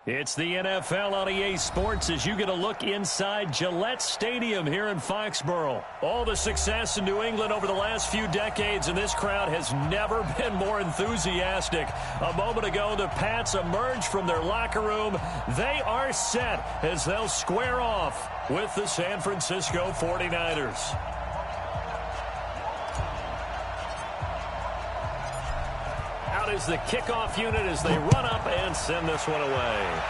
It's the NFL on EA Sports as you get a look inside Gillette Stadium here in Foxborough. All the success in New England over the last few decades, and this crowd has never been more enthusiastic. A moment ago, the Pats emerged from their locker room. They are set as they'll square off with the San Francisco 49ers. Is the kickoff unit as they run up and send this one away.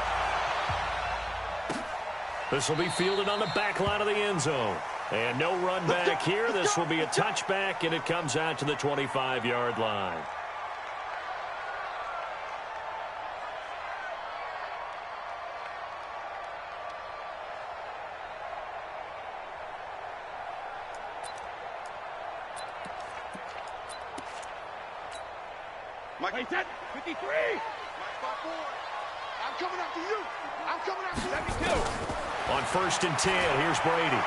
This will be fielded on the back line of the end zone. And no run back here. This will be a touchback, and it comes out to the 25-yard line. Mike, 53. I'm coming after you. I'm coming after you. 72. On 1st and 10, here's Brady.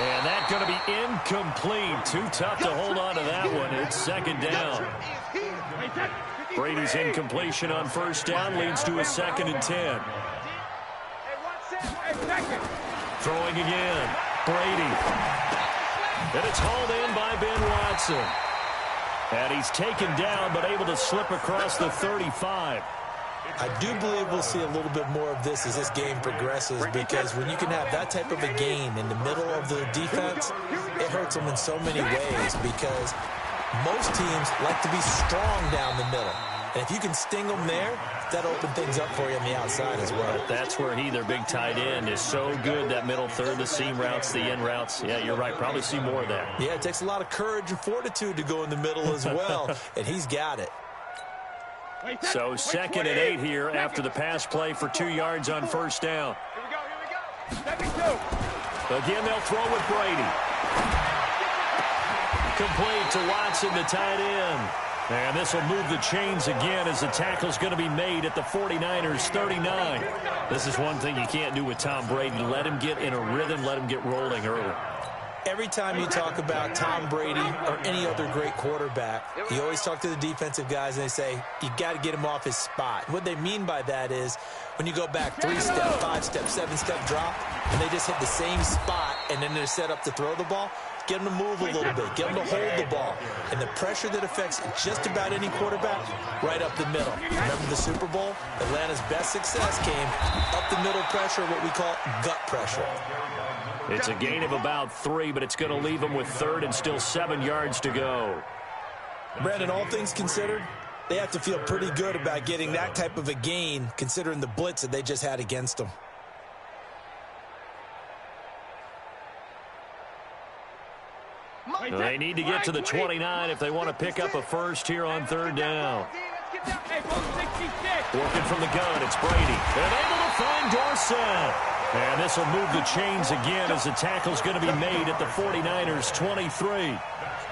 And that's going to be incomplete. Too tough to hold on to that one. It's 2nd down. Brady's incompletion on 1st down leads to a 2nd and 10. Throwing again. Brady. And it's hauled in by Ben Watson. And he's taken down, but able to slip across the 35. I do believe we'll see a little bit more of this as this game progresses, because when you can have that type of a gain in the middle of the defense, it hurts them in so many ways, because most teams like to be strong down the middle. And if you can sting them there, that'll open things up for you on the outside as well. But that's where their big tight end, is so good, that middle third, the seam routes, the in routes. Yeah, you're right. Probably see more of that. Yeah, it takes a lot of courage and fortitude to go in the middle as well, and he's got it. So 2nd and 8 here after the pass play for 2 yards on 1st down. Here we go. Again, they'll throw with Brady. Complete to Watson, the tight end. And this will move the chains again as the tackle's going to be made at the 49ers 39. This is one thing you can't do with Tom Brady. Let him get in a rhythm, let him get rolling early. Every time you talk about Tom Brady or any other great quarterback, you always talk to the defensive guys and they say, you got to get him off his spot. What they mean by that is when you go back 3-step, 5-step, 7-step drop, and they just hit the same spot and then they're set up to throw the ball, get them to move a little bit, get them to hold the ball. And the pressure that affects just about any quarterback, right up the middle. Remember the Super Bowl? Atlanta's best success came up the middle pressure, what we call gut pressure. It's a gain of about 3, but it's going to leave them with 3rd and still 7 yards to go. Brandon, all things considered, they have to feel pretty good about getting that type of a gain, considering the blitz that they just had against them. They need to get to the 29 if they want to pick up a first here on 3rd down. Working from the gun, it's Brady. And able to find Dorsett. And this will move the chains again as the tackle's going to be made at the 49ers 23.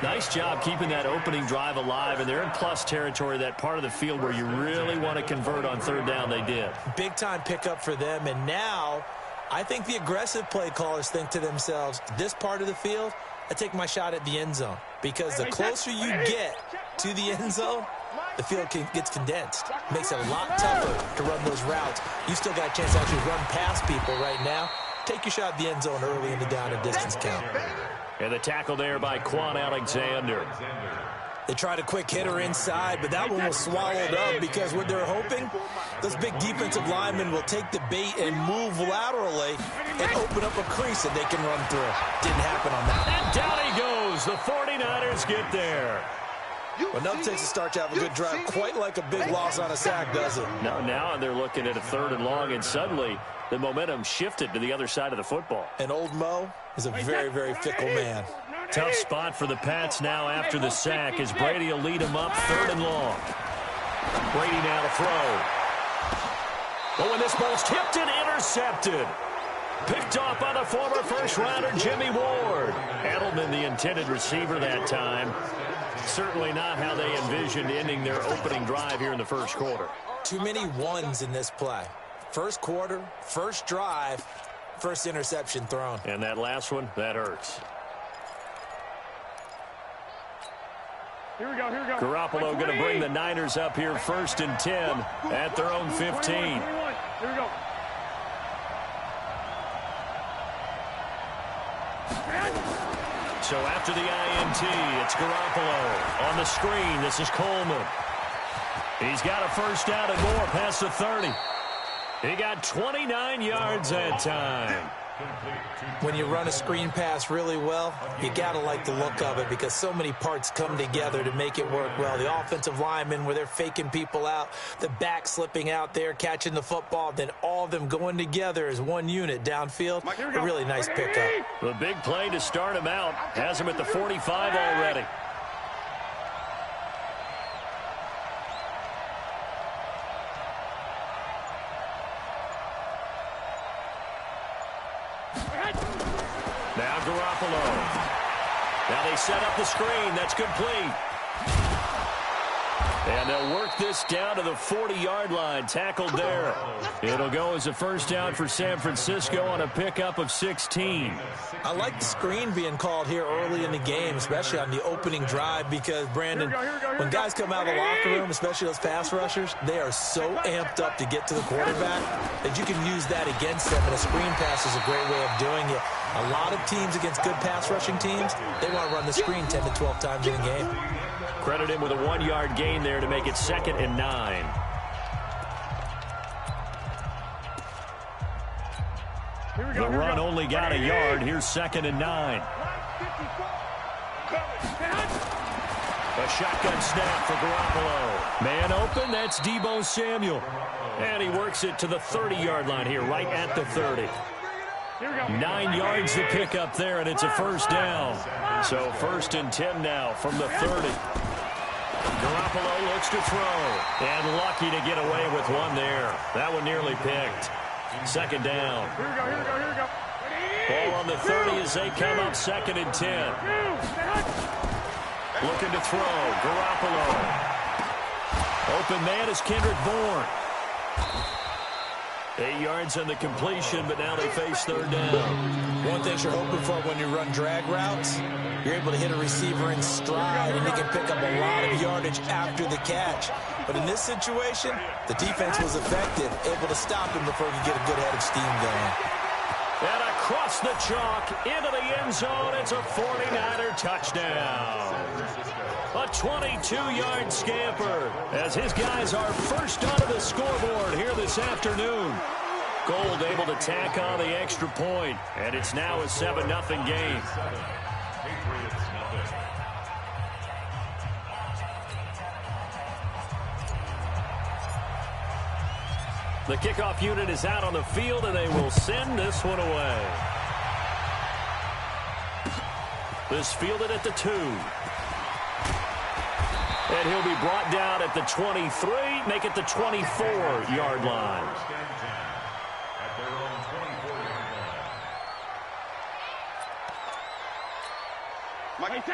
Nice job keeping that opening drive alive, and they're in plus territory, that part of the field where you really want to convert on 3rd down. They did. Big-time pickup for them, and now I think the aggressive play callers think to themselves, this part of the field, I take my shot at the end zone, because the closer you get to the end zone, the field gets condensed. Makes it a lot tougher to run those routes. You still got a chance to actually run past people right now. Take your shot at the end zone early in the down and distance count. And the tackle there by Quan Alexander. They tried a quick hitter inside, but that one was swallowed up, because what they're hoping, those big defensive linemen will take the bait and move laterally and open up a crease that they can run through. Didn't happen on that. And down he goes. The 49ers get there. Well, nothing takes a start to have a good drive quite like a big loss on a sack, does it? No, now they're looking at a 3rd and long, and suddenly the momentum shifted to the other side of the football. And old Mo is a very, very fickle man. Tough spot for the Pats now after the sack as Brady will lead them up 3rd and long. Brady now to throw. Oh, and this ball's tipped and intercepted. Picked off by the former first-rounder Jimmy Ward. Edelman, the intended receiver that time. Certainly not how they envisioned ending their opening drive here in the first quarter. Too many ones in this play. First quarter, first drive, first interception thrown. And that last one, that hurts. Here we go. Garoppolo going to bring the Niners up here 1st and 10 at their own 15. Here we go. So after the INT, it's Garoppolo. On the screen, this is Coleman. He's got a first down and more past the 30. He got 29 yards that time. When you run a screen pass really well, you got to like the look of it because so many parts come together to make it work well. The offensive linemen, where they're faking people out, the back slipping out there, catching the football, then all of them going together as one unit downfield. A really nice pickup. The big play to start him out has him at the 45 already. Now Garoppolo. Now they set up the screen. That's complete. And they'll work this down to the 40-yard line. Tackled there. It'll go as a first down for San Francisco on a pickup of 16. I like the screen being called here early in the game, especially on the opening drive, because, Brandon, when guys come out of the locker room, especially those pass rushers, they are so amped up to get to the quarterback that you can use that against them, and a screen pass is a great way of doing it. A lot of teams against good pass rushing teams, they want to run the screen 10 to 12 times in a game. Credit him with a 1-yard gain there to make it 2nd and 9. The run only got a yard. Here's 2nd and 9. A shotgun snap for Garoppolo. Man open, that's Deebo Samuel. And he works it to the 30-yard line here, right at the 30. 9 yards to pick up there, and it's a first down. So 1st and 10 now from the 30. Garoppolo looks to throw, and lucky to get away with one there. That one nearly picked. 2nd down. Here we go. Ball on the 30 as they come up 2nd and 10. Looking to throw. Garoppolo. Open man is Kendrick Bourne. 8 yards on the completion, but now they face 3rd down. One thing you're hoping for when you run drag routes, you're able to hit a receiver in stride, and he can pick up a lot of yardage after the catch. But in this situation, the defense was effective, able to stop him before he could get a good head of steam going. And across the chalk, into the end zone, it's a 49er touchdown. A 22-yard scamper as his guys are first onto the scoreboard here this afternoon. Gold able to tack on the extra point, and it's now a 7-0 game. The kickoff unit is out on the field, and they will send this one away. This fielded at the 2. And he'll be brought down at the 23, make it the 24-yard line.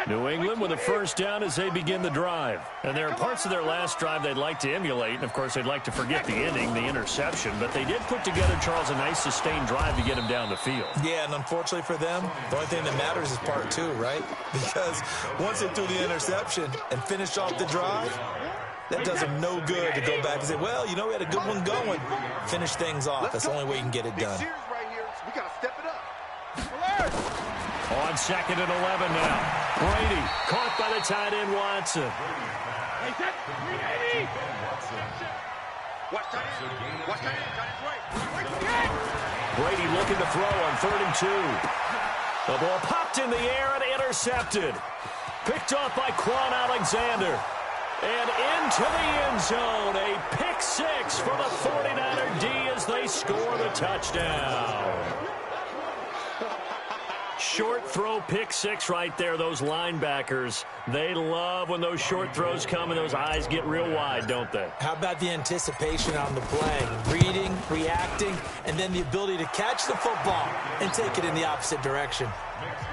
New England with a first down as they begin the drive. And there are parts of their last drive they'd like to emulate. And, of course, they'd like to forget the ending, the interception. But they did put together, Charles, a nice sustained drive to get him down the field. Yeah, and unfortunately for them, the only thing that matters is part 2, right? Because once they threw the interception and finished off the drive, that does them no good to go back and say, well, you know, we had a good one going. Finish things off. That's the only way you can get it done. We got to step it up. On 2nd and 11 now. Brady caught by the tight end Watson. Brady looking to throw on 3rd and 2. The ball popped in the air and intercepted. Picked off by Quan Alexander. And into the end zone. A pick 6 for the 49er D as they score the touchdown. Short throw, pick 6 right there. Those linebackers, they love when those short throws come and those eyes get real wide, don't they? How about the anticipation on the play? Reading, reacting, and then the ability to catch the football and take it in the opposite direction.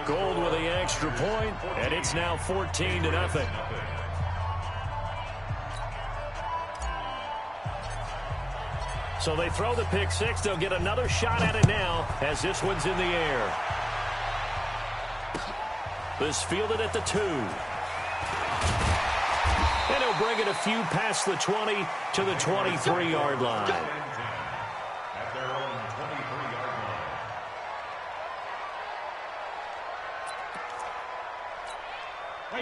Gold with the extra point, and it's now 14-0. So they throw the pick 6. They'll get another shot at it now as this one's in the air. This fielded at the 2. And he'll bring it a few past the 20 to the 23-yard line. At their own 23-yard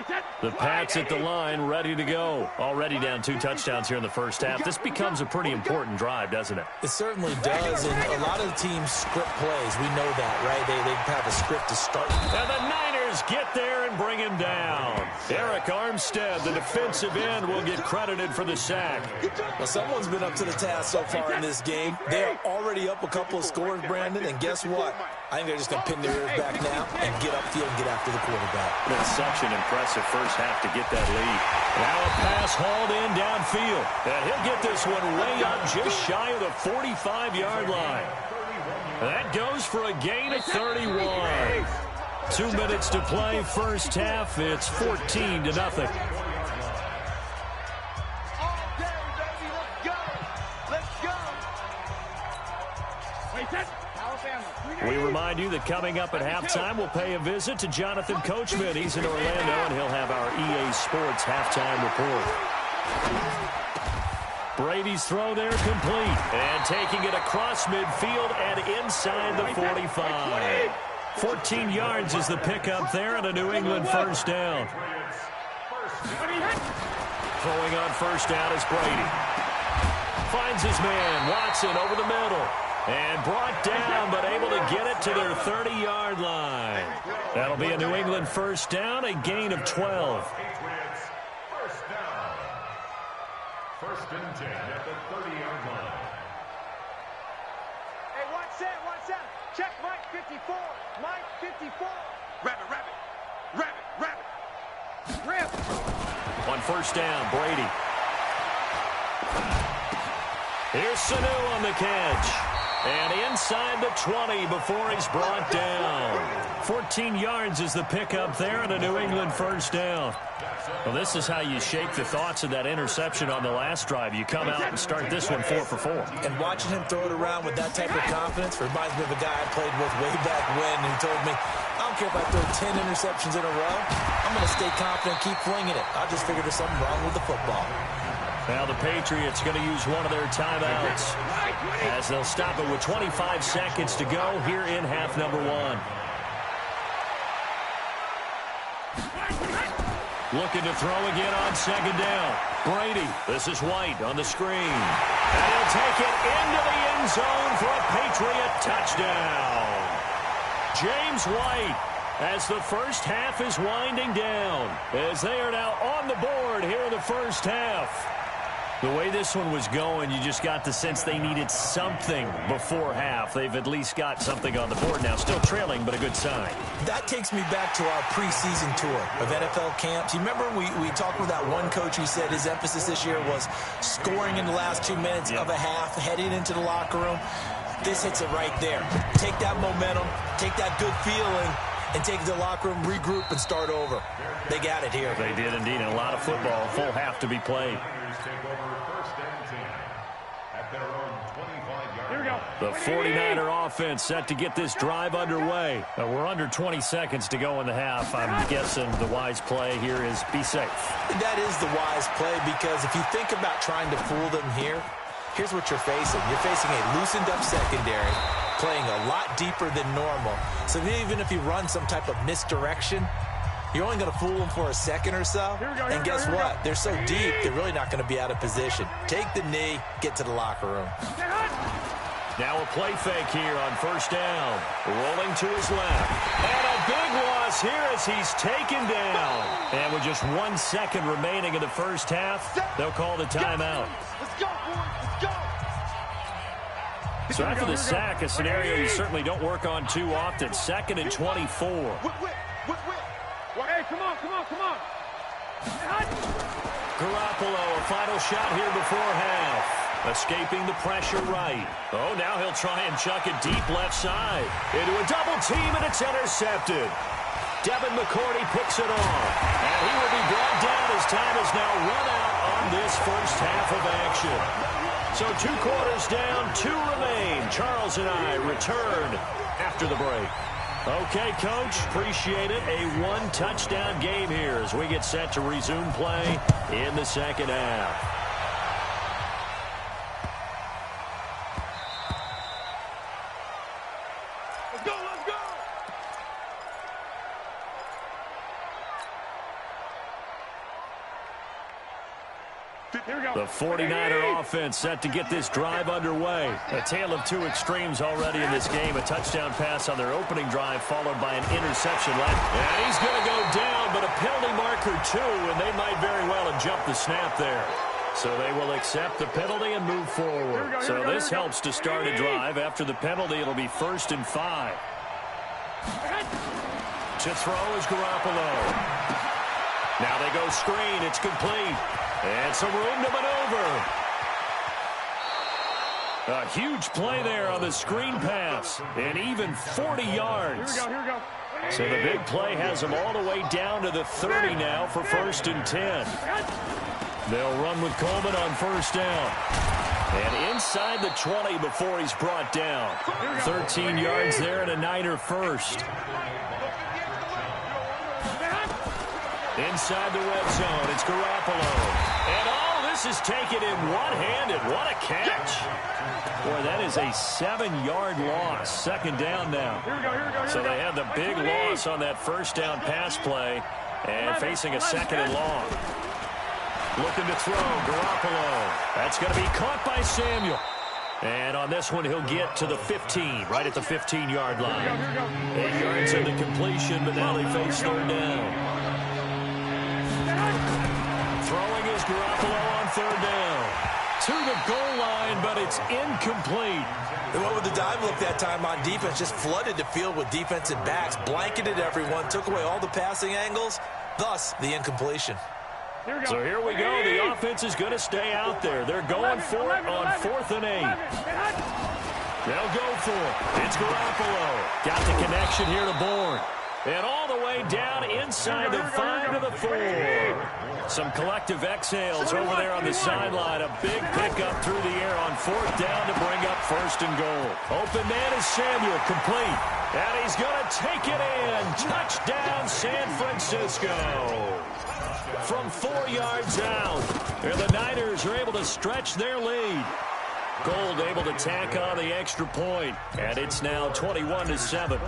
line. The Pats at the line, ready to go. Already down 2 touchdowns here in the first half. This becomes a pretty important drive, doesn't it? It certainly does, and a lot of the teams script plays. We know that, right? They have a script to start. And the Niners get there and bring him down. Eric Armstead, the defensive end, will get credited for the sack. Well, someone's been up to the task so far in this game. They are already up a couple of scores, Brandon, and guess what? I think they're just going to pin their ears back now and get upfield and get after the quarterback. It's such an impressive first half to get that lead. Now a pass hauled in downfield. And he'll get this one way up just shy of the 45-yard line. That goes for a gain of 31. 2 minutes to play, first half. It's 14-0. We remind you that coming up at halftime, we'll pay a visit to Jonathan Coachman. He's in Orlando, and he'll have our EA Sports halftime report. Brady's throw there complete. And taking it across midfield and inside the 45. 14 yards is the pickup there and a New England first down. Throwing on first down is Brady. Finds his man, Watson, over the middle. And brought down, but able to get it to their 30-yard line. That'll be a New England first down, a gain of 12. First down. First and 10 at the 30-yard line. Hey, watch that. Check Mike 54. Mike 54. Rabbit. Rip. On first down, Brady. Here's Sanu on the catch. And inside the 20 before he's brought down. 14 yards is the pickup there and a New England first down. Well, this is how you shake the thoughts of that interception on the last drive. You come out and start this one 4 for 4. And watching him throw it around with that type of confidence reminds me of a guy I played with way back when who told me, I don't care if I throw 10 interceptions in a row. I'm going to stay confident, keep flinging it. I just figured there's something wrong with the football. Now the Patriots going to use one of their timeouts as they'll stop it with 25 seconds to go here in half number 1. Looking to throw again on second down. Brady, this is White on the screen. And he'll take it into the end zone for a Patriot touchdown. James White, as the first half is winding down, as they are now on the board here in the first half. The way this one was going, you just got the sense they needed something before half. They've at least got something on the board now. Still trailing, but a good sign. That takes me back to our preseason tour of NFL camps. You remember we talked with that one coach who said his emphasis this year was scoring in the last 2 minutes of a half, heading into the locker room. This hits it right there. Take that momentum, take that good feeling, and take it to the locker room, regroup, and start over. They got it here. They did indeed, and a lot of football, full half to be played. The 49er offense set to get this drive underway. We're under 20 seconds to go in the half. I'm guessing the wise play here is be safe. That is the wise play, because if you think about trying to fool them here, here's what you're facing. You're facing a loosened up secondary, playing a lot deeper than normal. So even if you run some type of misdirection, you're only going to fool them for a second or so. And guess what? They're so deep, they're really not going to be out of position. Take the knee, get to the locker room. Now a play fake here on first down. Rolling to his left. And a big loss here as he's taken down. And with just 1 second remaining in the first half, they'll call the timeout. Let's go, boys. Let's go. So after the sack, a scenario you certainly don't work on too often. 2nd and 24. Hey, come on. Garoppolo, a final shot here before half. Escaping the pressure right. Oh, now he'll try and chuck it deep left side. Into a double team, and it's intercepted. Devin McCourty picks it off. And he will be brought down as time is now run out on this first half of action. So 2 quarters down, 2 remain. Charles and I return after the break. Okay, Coach, appreciate it. A one-touchdown game here as we get set to resume play in the second half. Let's go, let's go! Here we go. The 49er offense set to get this drive underway. A tale of two extremes already in this game. A touchdown pass on their opening drive followed by an interception. And he's going to go down, but a penalty marker too, and they might very well have jumped the snap there. So they will accept the penalty and move forward. So this helps to start a drive. After the penalty, it'll be 1st and 5. To throw is Garoppolo. Now they go screen. It's complete. And some room to maneuver. A huge play there on the screen pass. And even 40 yards. Here we go. So the big play has them all the way down to the 30 now for 1st and 10. They'll run with Coleman on 1st down. And inside the 20 before he's brought down. 13 yards there and a Niner first. Inside the red zone, it's Garoppolo. And this is taken in one-handed. What a catch. Boy, that is a 7-yard loss. 2nd down now. So they had the big loss on that 1st down pass play and facing a 2nd and long. Looking to throw, Garoppolo. That's going to be caught by Samuel. And on this one, he'll get to the 15, right at the 15-yard line. 8 yards in the completion, but now they face 3rd down. Throwing is Garoppolo on 3rd down. To the goal line, but it's incomplete. And what with the dive look that time on defense, just flooded the field with defensive backs, blanketed everyone, took away all the passing angles, thus the incompletion. So here we go. The offense is going to stay out there. They're going for it on 4th and 8. They'll go for it. It's Garoppolo. Got the connection here to Bourne. And all the way down inside the 5 to the 4. Some collective exhales over there on the sideline. A big pickup through the air on 4th down to bring up 1st and goal. Open man is Samuel, complete. And he's going to take it in. Touchdown, San Francisco. From 4 yards out. And the Niners are able to stretch their lead. Gold able to tack on the extra point. And it's now 21-7.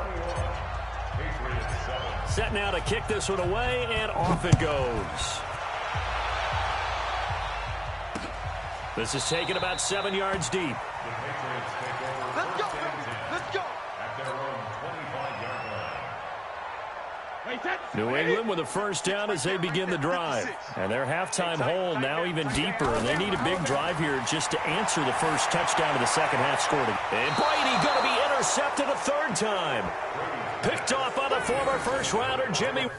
Set now to kick this one away, and off it goes. This is taken about 7 yards deep. Let's go. Let's go. New England with a 1st down as they begin the drive. And their halftime hole now even deeper, and they need a big drive here just to answer the first touchdown of the second half scored. And Brady going to be intercepted a 3rd time. Picked off by the former first-rounder Jimmy.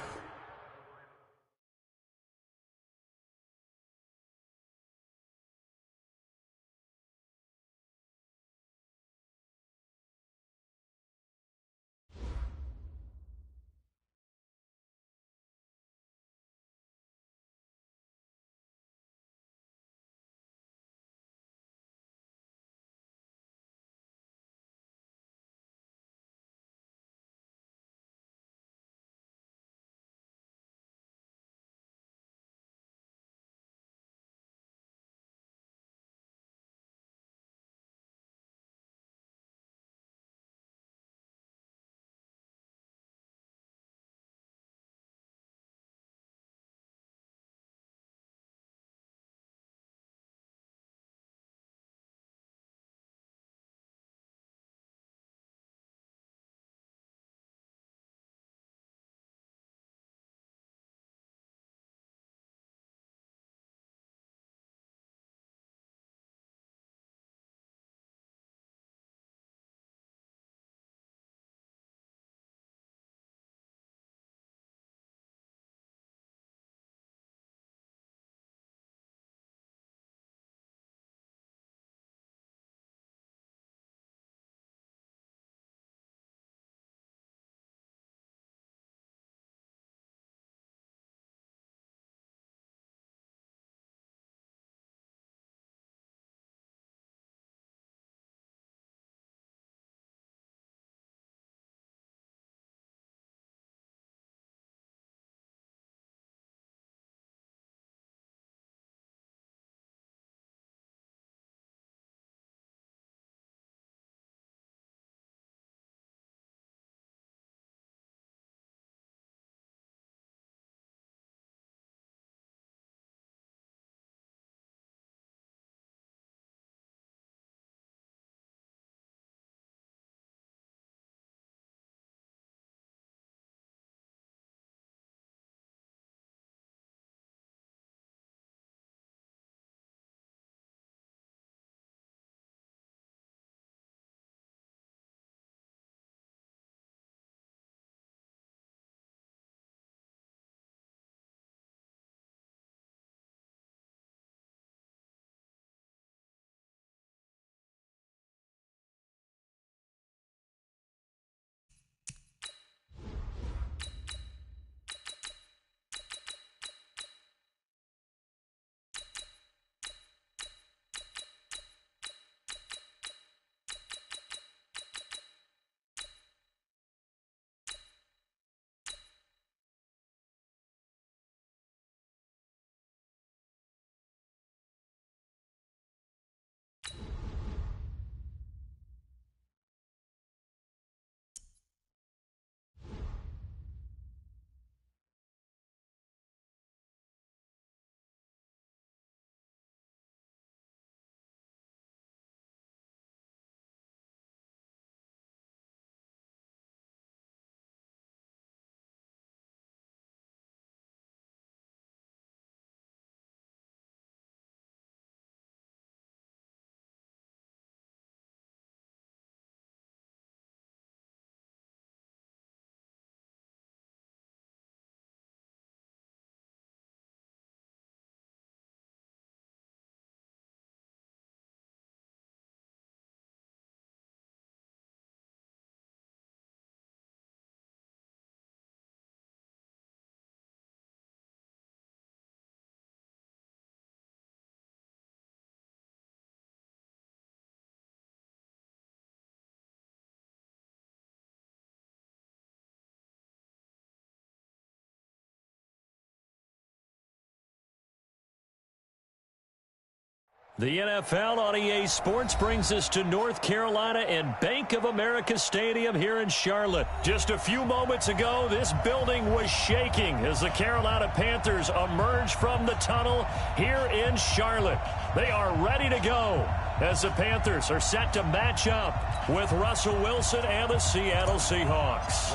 The NFL on EA Sports brings us to North Carolina and Bank of America Stadium here in Charlotte. Just a few moments ago, this building was shaking as the Carolina Panthers emerge from the tunnel here in Charlotte. They are ready to go as the Panthers are set to match up with Russell Wilson and the Seattle Seahawks.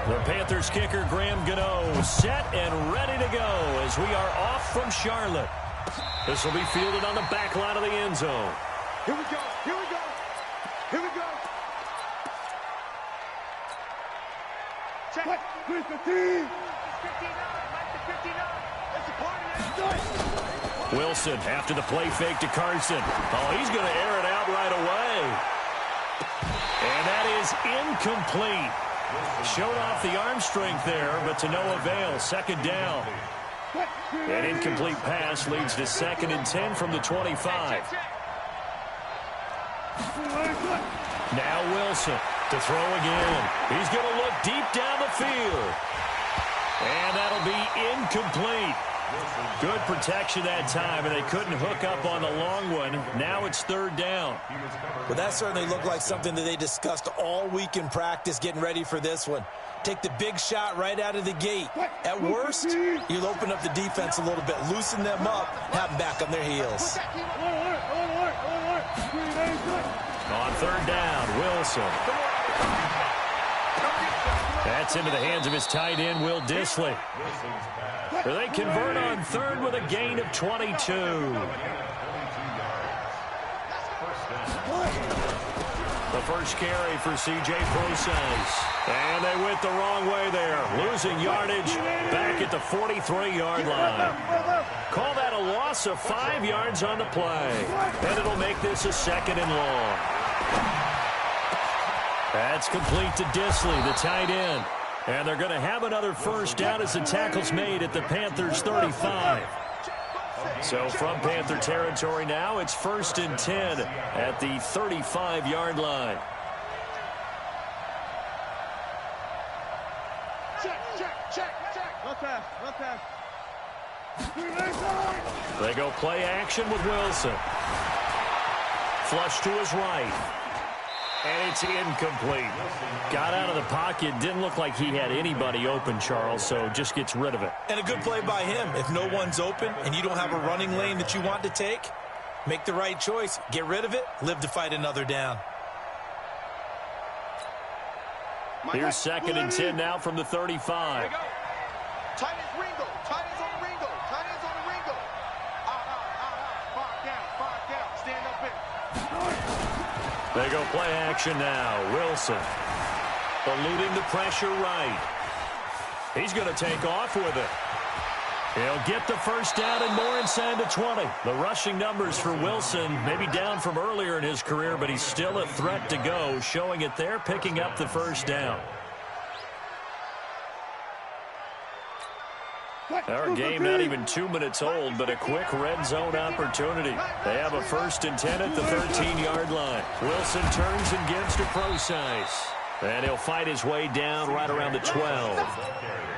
The Panthers kicker, Graham Gano, set and ready to go as we are off from Charlotte. This will be fielded on the back line of the end zone. Here we go. Here we go. Here we go. Check. 15. 59. Mike to 59. It's a party. Wilson after the play fake to Carson. Oh, he's going to air it out right away. And that is incomplete. Showed off the arm strength there, but to no avail. Second down. An incomplete pass leads to 2nd and 10 from the 25. Now Wilson to throw again. He's going to look deep down the field. And that'll be incomplete. Good protection that time, and they couldn't hook up on the long one. Now it's 3rd down. Well, that certainly looked like something that they discussed all week in practice, getting ready for this one. Take the big shot right out of the gate. At worst, you'll open up the defense a little bit, loosen them up, have them back on their heels. On 3rd down, Wilson. That's into the hands of his tight end, Will Dissly. They convert on 3rd with a gain of 22. The first carry for C.J. Prosise. And they went the wrong way there. Losing yardage back at the 43-yard line. Call that a loss of 5 yards on the play. And it'll make this a 2nd and long. That's complete to Dissly, the tight end. And they're going to have another first down as the tackle's made at the Panthers' 35. So from Panther territory now, it's 1st and 10 at the 35-yard line. Check. No pass. They go play action with Wilson. Flush to his right. And it's incomplete. Got out of the pocket. Didn't look like he had anybody open, Charles, so just gets rid of it. And a good play by him. If no one's open and you don't have a running lane that you want to take, make the right choice. Get rid of it. Live to fight another down. Here's 2nd and 10 now from the 35. Tight ends Ringo. Tight ends on the Ringo. Tight ends on the Ringo. Out. 5 down. Stand up in. They go play action now. Wilson eluding the pressure right. He's going to take off with it. He'll get the first down and more inside the 20. The rushing numbers for Wilson maybe down from earlier in his career, but he's still a threat to go, showing it there, picking up the first down. Our game not even 2 minutes old, but a quick red zone opportunity. They have a 1st and 10 at the 13-yard line. Wilson turns and gives to Prosise. And he'll fight his way down right around the 12.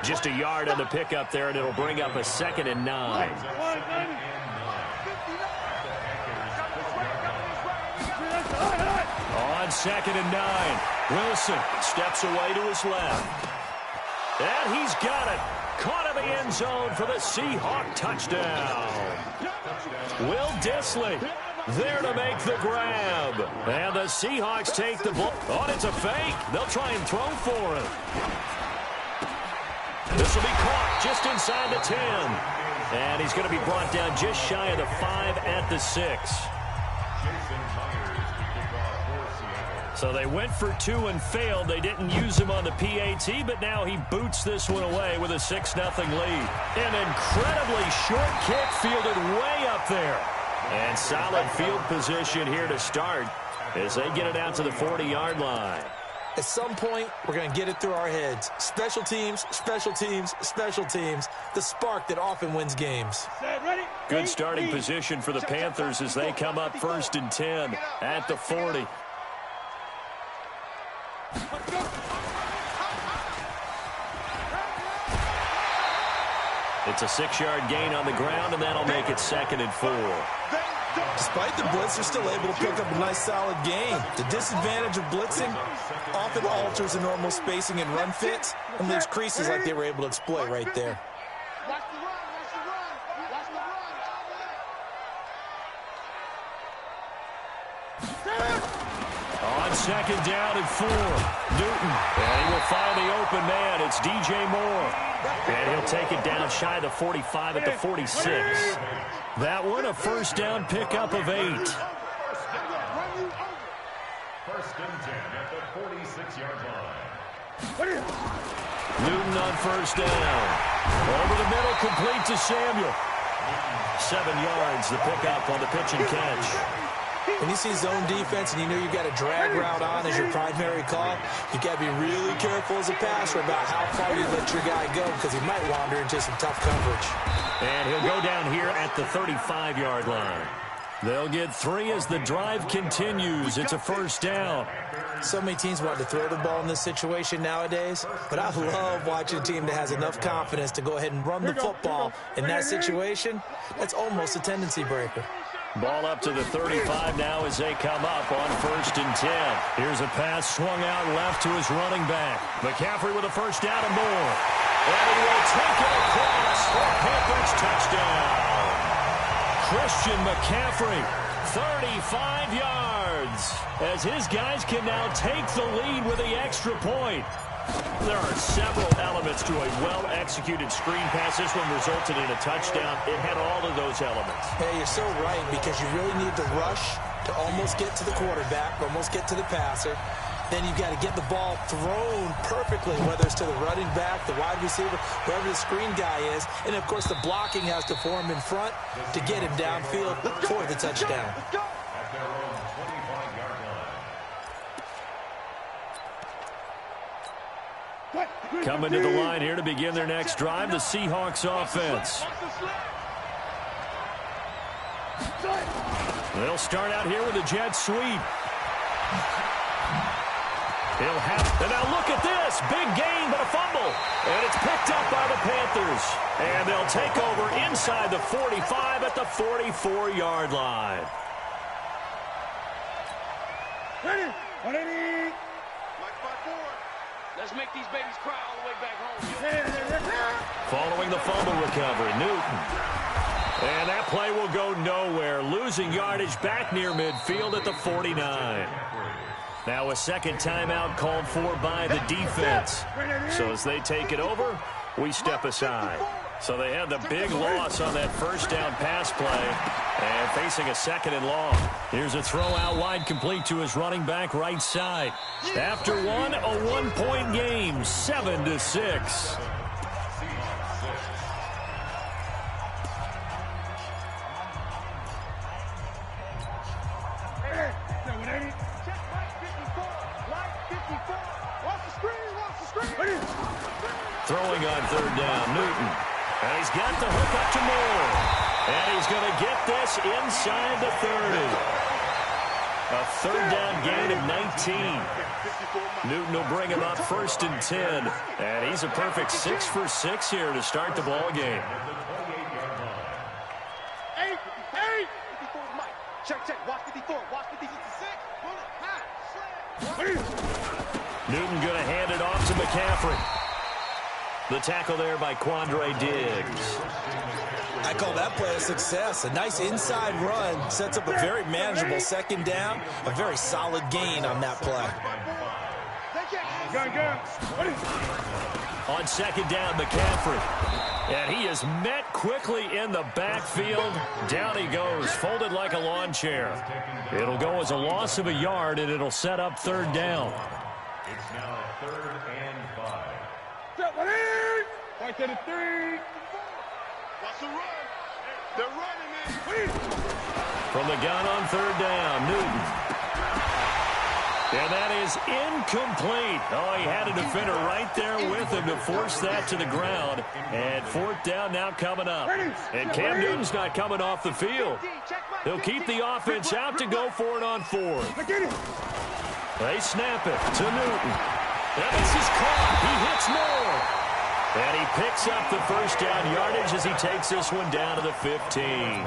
Just a yard on the pickup there, and it'll bring up a 2nd and 9. On 2nd and 9, Wilson steps away to his left. And he's got it. Caught in the end zone for the Seahawk touchdown. Will Dissly there to make the grab. And the Seahawks take the ball. Oh, it's a fake. They'll try and throw for it. This will be caught just inside the 10. And he's going to be brought down just shy of the 5 at the 6. So they went for 2 and failed. They didn't use him on the PAT, but now he boots this one away with a 6-0 lead. An incredibly short kick fielded way up there. And solid field position here to start as they get it out to the 40-yard line. At some point, we're going to get it through our heads. Special teams, special teams, special teams. The spark that often wins games. Good starting position for the Panthers as they come up 1st and 10 at the 40. It's a 6-yard gain on the ground, and that'll make it 2nd and 4. Despite the blitz, they're still able to pick up a nice, solid gain. The disadvantage of blitzing often alters the normal spacing and run fits and leaves creases like they were able to exploit right there. Watch the run, watch the run, watch the run. On 2nd down and 4, Newton. And he will find the open man. It's DJ Moore. And he'll take it down shy of the 45 at the 46. That one, a 1st down pickup of 8. 1st and 10 at the 46-yard line. Newton on 1st down. Over the middle, complete to Samuel. 7 yards, the pickup on the pitch and catch. When you see zone defense and you know you've got a drag route on as your primary call, you got to be really careful as a passer about how far you let your guy go because he might wander into some tough coverage. And he'll go down here at the 35-yard line. They'll get 3 as the drive continues. It's a 1st down. So many teams want to throw the ball in this situation nowadays, but I love watching a team that has enough confidence to go ahead and run the football in that situation. That's almost a tendency breaker. Ball up to the 35 now as they come up on 1st and 10. Here's a pass swung out left to his running back. McCaffrey with a 1st down and more. And he will take it across for Panthers touchdown. Christian McCaffrey, 35 yards, as his guys can now take the lead with the extra point. There are several elements to a well-executed screen pass. This one resulted in a touchdown. It had all of those elements. Hey, you're so right, because you really need to rush to almost get to the quarterback, almost get to the passer. Then you've got to get the ball thrown perfectly, whether it's to the running back, the wide receiver, whoever the screen guy is. And, of course, the blocking has to form in front to get him downfield for the touchdown. At their own 25-yard line. Coming to the line here to begin their next drive, the Seahawks offense. They'll start out here with a jet sweep. He'll have, and now look at this. Big gain, but a fumble. And it's picked up by the Panthers. And they'll take over inside the 45 at the 44-yard line. Ready? 180. Let's make these babies cry all the way back home. Following the fumble recovery, Newton. And that play will go nowhere. Losing yardage back near midfield at the 49. Now a 2nd timeout called for by the defense. So as they take it over, we step aside. So they had the big loss on that 1st down pass play. And facing a 2nd and long. Here's a throw out wide complete to his running back right side. After one, a 1-point game, 7-6. Throwing on 3rd down, Newton. And he's got the hook up to Moore. And he's going to get this inside the 30. A 3rd down gain of 19. Newton will bring him up 1st and 10. And he's a perfect 6 for 6 here to start the ball game. Newton going to hand it off to McCaffrey. The tackle there by Quandre Diggs. I call that play a success. A nice inside run sets up a very manageable 2nd down. A very solid gain on that play. On 2nd down, McCaffrey. And he is met quickly in the backfield. Down he goes, folded like a lawn chair. It'll go as a loss of a yard, and it'll set up 3rd down. It's now 3rd and 5. Right to the 3. Watch the run. They're running, man. From the gun on 3rd down, Newton. And that is incomplete. Oh, he had a defender right there with him to force that to the ground. And 4th down now coming up. And Cam Newton's not coming off the field. He'll keep the offense out to go for it on 4th. They snap it to Newton. And this is caught. He hits Moore. And he picks up the first down yardage as he takes this one down to the 15.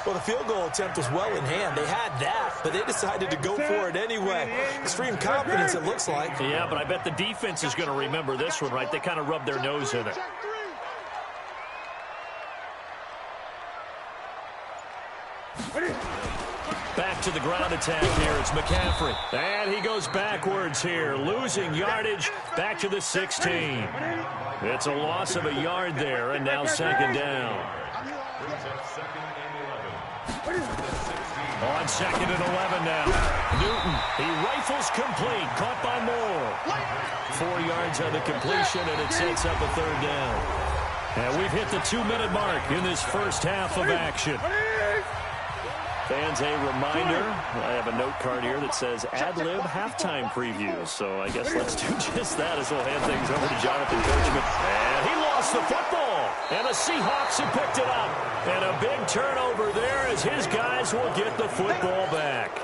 Well, the field goal attempt was well in hand. They had that, but they decided to go for it anyway. Extreme confidence, it looks like. Yeah, but I bet the defense is going to remember this one, right? They kind of rubbed their nose in it. Back to the ground attack here. It's McCaffrey. And he goes backwards here, losing yardage back to the 16. It's a loss of a yard there, and now second down. On second and 11 now. Newton, he rifles complete, caught by Moore. 4 yards on the completion, and it sets up a third down. And we've hit the 2-minute mark in this first half of action. Fans, a reminder, I have a note card here that says ad-lib halftime previews. So I guess let's do just that as we'll hand things over to Jonathan Coachman. And he lost the football. And the Seahawks have picked it up. And a big turnover there as his guys will get the football back.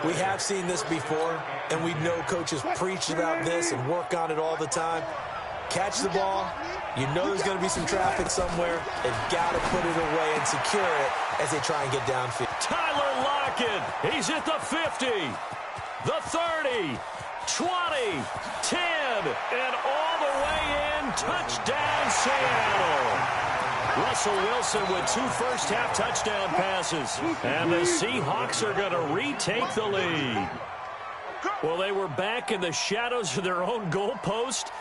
We have seen this before, and we know coaches preach about this and work on it all the time. Catch the ball. You know there's going to be some traffic somewhere. They've got to put it away and secure it as they try and get downfield. Tyler Lockett, he's at the 50, the 30, 20, 10, and all the way in. Touchdown, Seattle. Russell Wilson with 2 first-half touchdown passes. And the Seahawks are going to retake the lead. Well, they were back in the shadows of their own goalpost,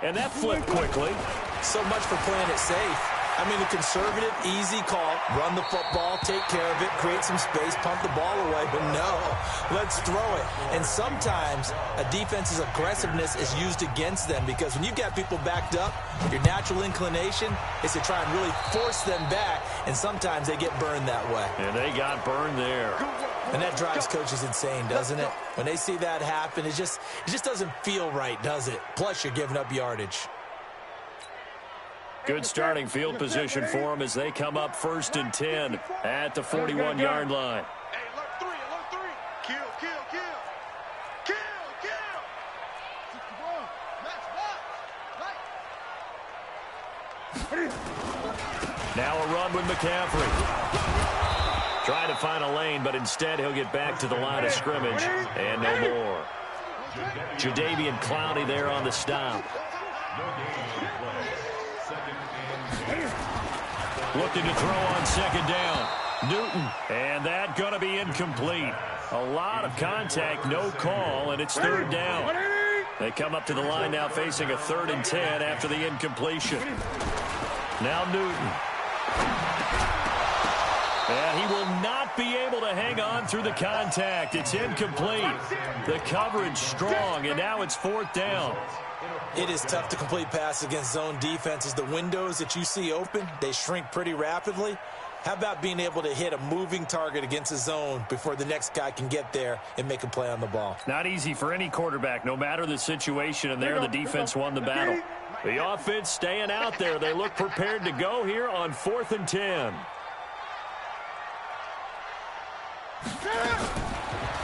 and that flipped quickly. So much for playing it safe. I mean, a conservative, easy call. Run the football, take care of it, create some space, pump the ball away. But no, let's throw it. And sometimes a defense's aggressiveness is used against them because when you've got people backed up, your natural inclination is to try and really force them back, and sometimes they get burned that way. And they got burned there. And that drives coaches insane, doesn't it? When they see that happen, it just doesn't feel right, does it? Plus, you're giving up yardage. Good starting field position for them as they come up 1st and 10 at the 41-yard line. Hey, alert 3. Kill. Now a run with McCaffrey. Trying to find a lane, but instead he'll get back to the line of scrimmage, and no more. Jadeveon Clowney there on the stop. Looking to throw on second down. Newton, and that going to be incomplete. A lot of contact, no call, and it's third down. They come up to the line now facing a 3rd and 10 after the incompletion. Now Newton. And he will not be able to hang on through the contact. It's incomplete. The coverage strong, and now it's 4th down. It is tough to complete passes against zone defenses. The windows that you see open, they shrink pretty rapidly. How about being able to hit a moving target against a zone before the next guy can get there and make a play on the ball? Not easy for any quarterback, no matter the situation, and there the defense won the battle. The offense staying out there. They look prepared to go here on 4th and 10.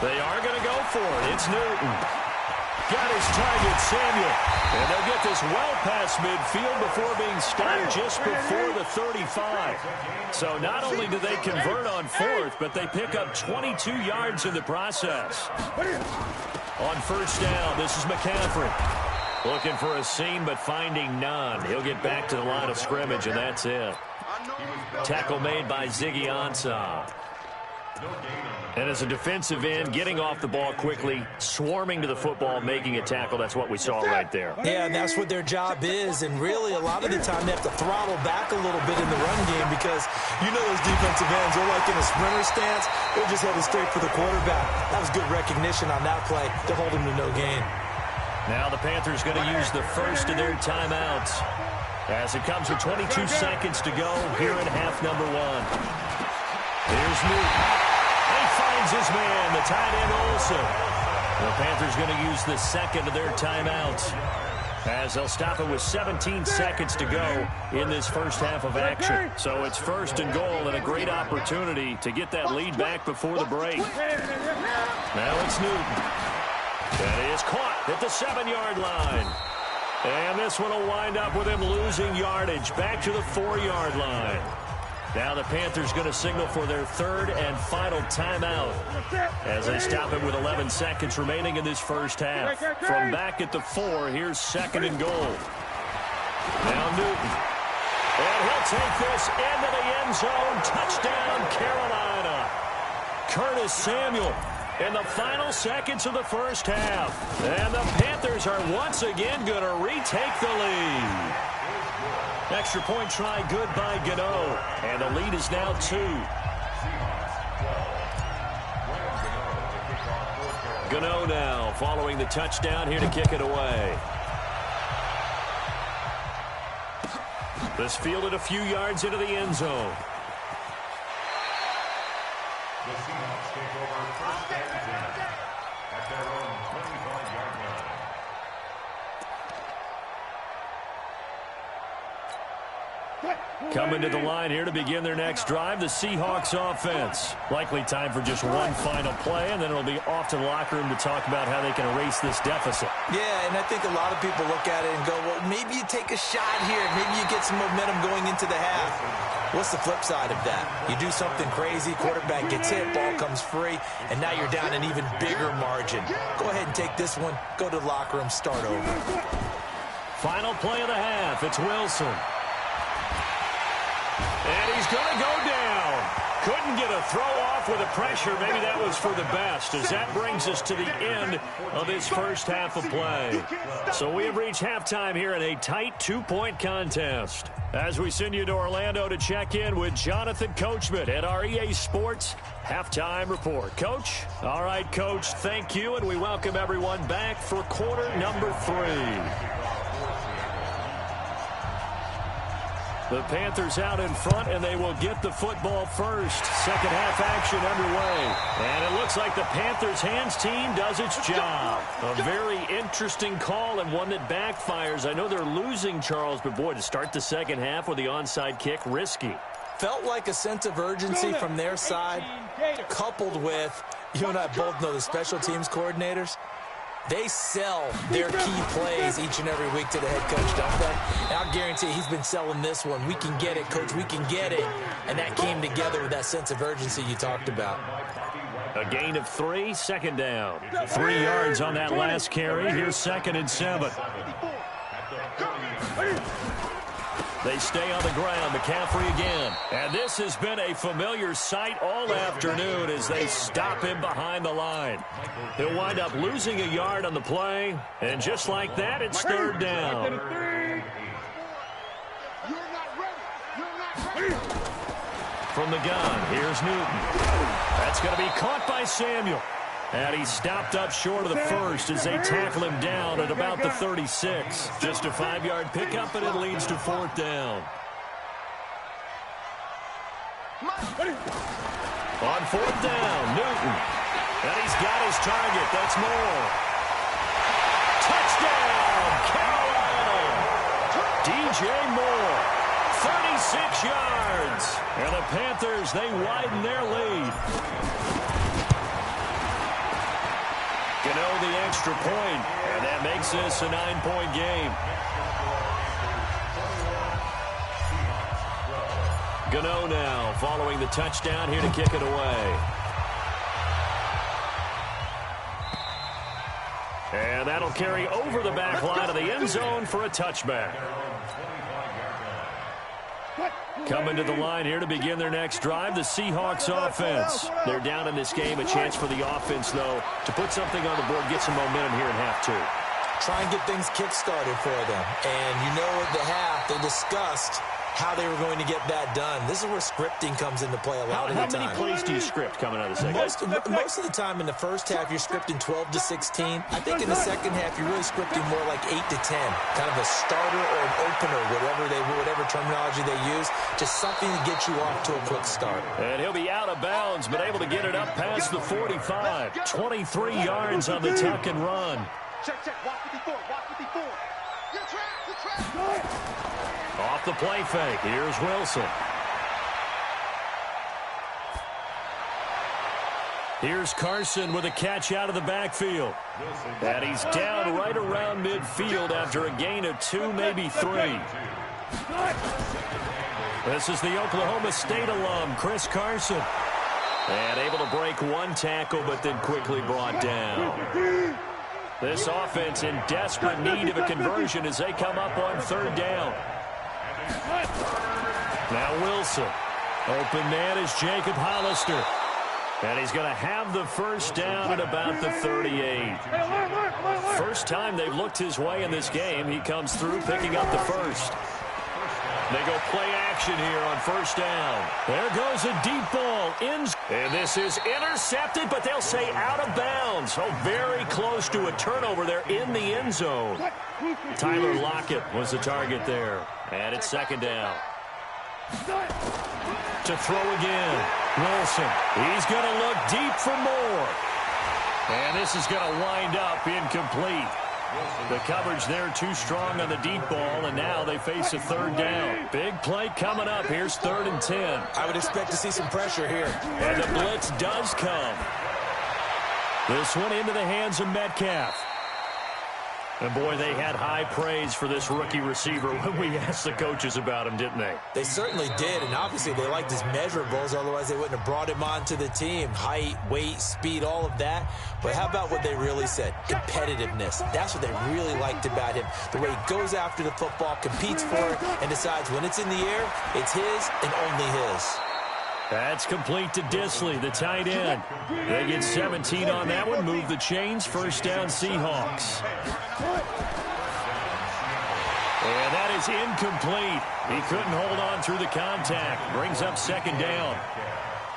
They are going to go for it. It's Newton. Got his target, Samuel. And they'll get this well past midfield before being stopped just before the 35. So not only do they convert on 4th, but they pick up 22 yards in the process. On 1st down, this is McCaffrey. Looking for a seam, but finding none. He'll get back to the line of scrimmage, and that's it. Tackle made by Ziggy Ansah. And as a defensive end, getting off the ball quickly, swarming to the football, making a tackle, that's what we saw right there. Yeah, and that's what their job is. And really, a lot of the time, they have to throttle back a little bit in the run game because you know those defensive ends, they're like in a sprinter stance. They're just headed straight for the quarterback. That was good recognition on that play to hold him to no gain. Now the Panthers going to use the first of their timeouts as it comes with 22 seconds to go here in half number 1. Here's Newton. He finds his man, the tight end Olsen. The Panthers going to use the second of their timeouts as they'll stop it with 17 seconds to go in this first half of action. So it's 1st and goal and a great opportunity to get that lead back before the break. Now it's Newton. That is caught at the 7-yard line. And this one will wind up with him losing yardage back to the 4-yard line. Now the Panthers going to signal for their third and final timeout as they stop it with 11 seconds remaining in this first half. From back at the 4, here's 2nd and goal. Now Newton. And he'll take this into the end zone. Touchdown, Carolina. Curtis Samuel in the final seconds of the first half. And the Panthers are once again going to retake the lead. Extra point try good by Gano. And the lead is now 2. Gano now following the touchdown here to kick it away. This fielded a few yards into the end zone. The Seahawks take over 1st and 10 at their own 25-yard line. Coming to the line here to begin their next drive, the Seahawks offense. Likely time for just one final play, and then it'll be off to the locker room to talk about how they can erase this deficit. Yeah, and I think a lot of people look at it and go, well, maybe you take a shot here. Maybe you get some momentum going into the half. What's the flip side of that? You do something crazy, quarterback gets hit, ball comes free, and now you're down an even bigger margin. Go ahead and take this one, go to the locker room, start over. Final play of the half, it's Wilson. And he's going to go down. Couldn't get a throw off with the pressure. Maybe that was for the best, as that brings us to the end of this first half of play. So we have reached halftime here in a tight 2-point contest. As we send you to Orlando to check in with Jonathan Coachman at our EA Sports Halftime Report. Coach? All right, Coach, thank you, and we welcome everyone back for quarter number 3. The Panthers out in front, and they will get the football first. Second half action underway. And it looks like the Panthers' hands team does its job. A very interesting call and one that backfires. I know they're losing, Charles, but boy, to start the second half with the onside kick, risky. Felt like a sense of urgency from their side, coupled with, you and I both know the special teams coordinators. They sell their key plays each and every week to the head coach, don't they? And I'll guarantee he's been selling this one. We can get it, Coach. We can get it. And that came together with that sense of urgency you talked about. A gain of 3, 2nd down. 3 yards on that last carry. Here's 2nd and 7. They stay on the ground. McCaffrey again. And this has been a familiar sight all afternoon as they stop him behind the line. He'll wind up losing a yard on the play. And just like that, it's 3rd down. From the gun, here's Newton. That's going to be caught by Samuel. And he stopped up short of the first as they tackle him down at about the 36. Just a 5-yard pickup, and it leads to 4th down. On 4th down, Newton. And he's got his target. That's more. Touchdown, Carolina. DJ Moore, 36 yards. And the Panthers, they widen their lead. Gano the extra point, and that makes this a 9-point game. Gano now following the touchdown here to kick it away. And that'll carry over the back line of the end zone for a touchback. Coming to the line here to begin their next drive, the Seahawks offense. They're down in this game. A chance for the offense, though, to put something on the board, get some momentum here in half 2. Try and get things kick-started for them. And you know at the half, they discussed how they were going to get that done. This is where scripting comes into play a lot of the time. How many plays do you script coming out of the second? Most of the time in the first half, you're scripting 12 to 16. I think in the second half, you're really scripting more like 8 to 10. Kind of a starter or an opener, whatever terminology they use. Just something to get you off to a quick start. And he'll be out of bounds, but able to get it up past the 45. 23 yards on the tuck and run. Check, watch 54, watch 54. You're trapped. Off the play fake, here's Wilson. Here's Carson with a catch out of the backfield. And he's down right around midfield after a gain of 2, maybe 3. This is the Oklahoma State alum, Chris Carson. And able to break 1 tackle, but then quickly brought down. This offense in desperate need of a conversion as they come up on 3rd down. Now Wilson. Open man is Jacob Hollister. And he's going to have the 1st down at about the 38. First time they've looked his way in this game. He comes through picking up the 1st. They go play action here on 1st down. There goes a deep ball. And this is intercepted, but they'll say out of bounds. Oh, very close to a turnover there in the end zone. Tyler Lockett was the target there. And it's 2nd down. To throw again. Wilson. He's going to look deep for more. And this is going to wind up incomplete. The coverage there too strong on the deep ball, and now they face a 3rd down. Big play coming up. Here's 3rd and 10. I would expect to see some pressure here. And the blitz does come. This one into the hands of Metcalf. And, boy, they had high praise for this rookie receiver when we asked the coaches about him, didn't they? They certainly did, and obviously they liked his measurables. Otherwise, they wouldn't have brought him onto the team. Height, weight, speed, all of that. But how about what they really said? Competitiveness. That's what they really liked about him. The way he goes after the football, competes for it, and decides when it's in the air, it's his and only his. That's complete to Disley, the tight end. They get 17 on that one. Move the chains. 1st down, Seahawks. And that is incomplete. He couldn't hold on through the contact. Brings up 2nd down.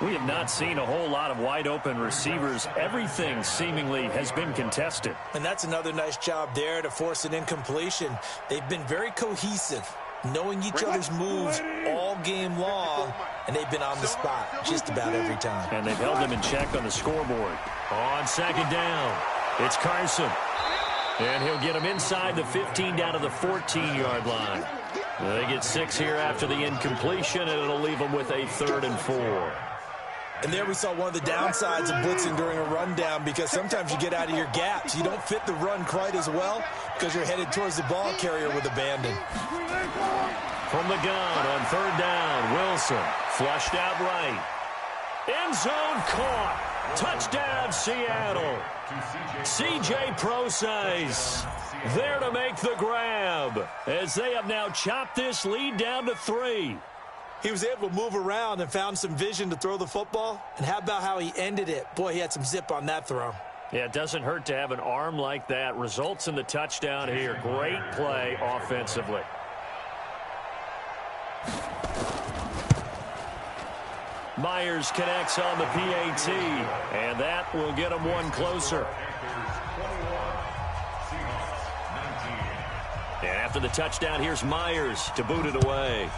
We have not seen a whole lot of wide-open receivers. Everything seemingly has been contested. And that's another nice job there to force an incompletion. They've been very cohesive, knowing each other's moves all game long, and they've been on the spot just about every time. And they've held them in check on the scoreboard. On 2nd down, it's Carson. And he'll get him inside the 15 down to the 14-yard line. They get 6 here after the incompletion, and it'll leave them with a 3rd and 4. And there we saw one of the downsides of blitzing during a rundown, because sometimes you get out of your gaps. You don't fit the run quite as well because you're headed towards the ball carrier with abandon. From the gun on 3rd down, Wilson flushed out right. End zone caught. Touchdown, Seattle. C.J. Prosise there to make the grab as they have now chopped this lead down to 3. He was able to move around and found some vision to throw the football. And how about how he ended it? Boy, he had some zip on that throw. Yeah, it doesn't hurt to have an arm like that. Results in the touchdown here. Great play offensively. Myers connects on the PAT, and that will get him one closer. And after the touchdown, here's Myers to boot it away.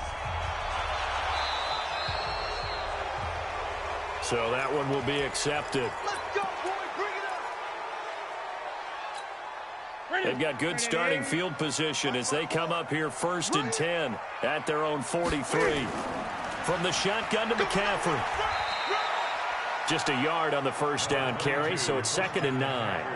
So that one will be accepted. Let's go, boy. Bring it up. They've got good starting field position as they come up here 1st and 10 at their own 43. From the shotgun to McCaffrey. Just a yard on the 1st down carry, so it's 2nd and 9.